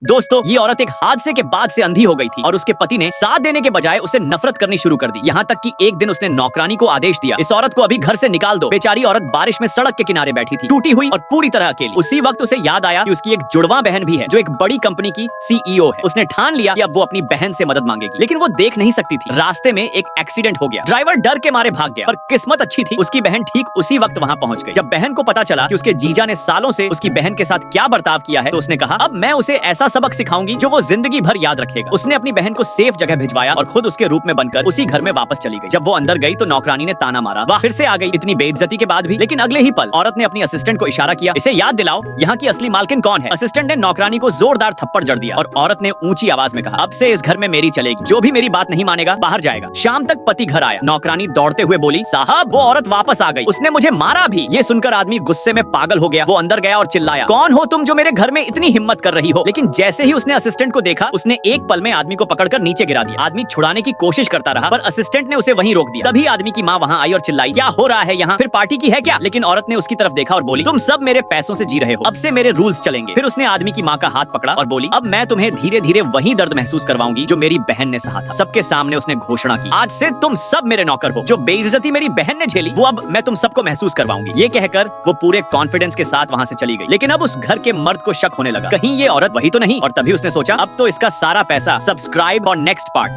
दोस्तों, ये औरत एक हादसे के बाद से अंधी हो गई थी और उसके पति ने साथ देने के बजाय उसे नफरत करनी शुरू कर दी। यहाँ तक कि एक दिन उसने नौकरानी को आदेश दिया, इस औरत को अभी घर से निकाल दो। बेचारी औरत बारिश में सड़क के किनारे बैठी थी, टूटी हुई और पूरी तरह अकेली। उसी वक्त उसे याद आया कि उसकी एक जुड़वा बहन भी है जो एक बड़ी कंपनी की सीईओ है। उसने ठान लिया कि अब वो अपनी बहन से मदद मांगेगी, लेकिन वो देख नहीं सकती थी। रास्ते में एक एक्सीडेंट हो गया, ड्राइवर डर के मारे भाग गया, पर किस्मत अच्छी थी, उसकी बहन ठीक उसी वक्त वहाँ पहुँच गई। जब बहन को पता चला कि उसके जीजा ने सालों से उसकी बहन के साथ क्या बर्ताव किया है, तो उसने कहा, अब मैं उसे ऐसा सबक सिखाऊंगी जो वो जिंदगी भर याद रखेगा। उसने अपनी बहन को सेफ जगह भिजवाया और खुद उसके रूप में बनकर उसी घर में वापस चली गई। जब वो अंदर गई तो नौकरानी ने ताना मारा, वाह फिर से आ गई, इतनी बेइज्जती के बाद भी। लेकिन अगले ही पल औरत ने अपनी असिस्टेंट को इशारा किया, इसे याद दिलाओ यहाँ की असली मालकिन कौन है। असिस्टेंट ने नौकरानी को जोरदार थप्पड़ जड़ दिया और औरत ने ऊंची आवाज में कहा, अब से इस घर में मेरी चलेगी, जो भी मेरी बात नहीं मानेगा बाहर जाएगा। शाम तक पति घर आया, नौकरानी दौड़ते हुए बोली, साहब वो औरत वापस आ गई, उसने मुझे मारा भी। ये सुनकर आदमी गुस्से में पागल हो गया। वो अंदर गया और चिल्लाया, कौन हो तुम जो मेरे घर में इतनी हिम्मत कर रही हो। लेकिन जैसे ही उसने असिस्टेंट को देखा, उसने एक पल में आदमी को पकड़कर नीचे गिरा दिया। आदमी छुड़ाने की कोशिश करता रहा, पर असिस्टेंट ने उसे वहीं रोक दिया। तभी आदमी की माँ वहाँ आई और चिल्लाई, क्या हो रहा है यहाँ, फिर पार्टी की है क्या। लेकिन औरत ने उसकी तरफ देखा और बोली, तुम सब मेरे पैसों से जी रहे हो, अब से मेरे रूल्स चलेंगे। फिर उसने आदमी की माँ का हाथ पकड़ा और बोली, अब मैं तुम्हें धीरे धीरे वही दर्द महसूस करवाऊंगी जो मेरी बहन ने सहा था। सबके सामने उसने घोषणा की, आज से तुम सब मेरे नौकर हो, जो बेइज्जती मेरी बहन ने झेली वो अब मैं तुम सबको महसूस करवाऊंगी। ये कहकर वो पूरे कॉन्फिडेंस के साथ वहाँ से चली गई। लेकिन अब उस घर के मर्द को शक होने लगा, कहीं ये औरत वही तो नहीं। और तभी उसने सोचा, अब तो इसका सारा पैसा सब्सक्राइब और नेक्स्ट पार्ट।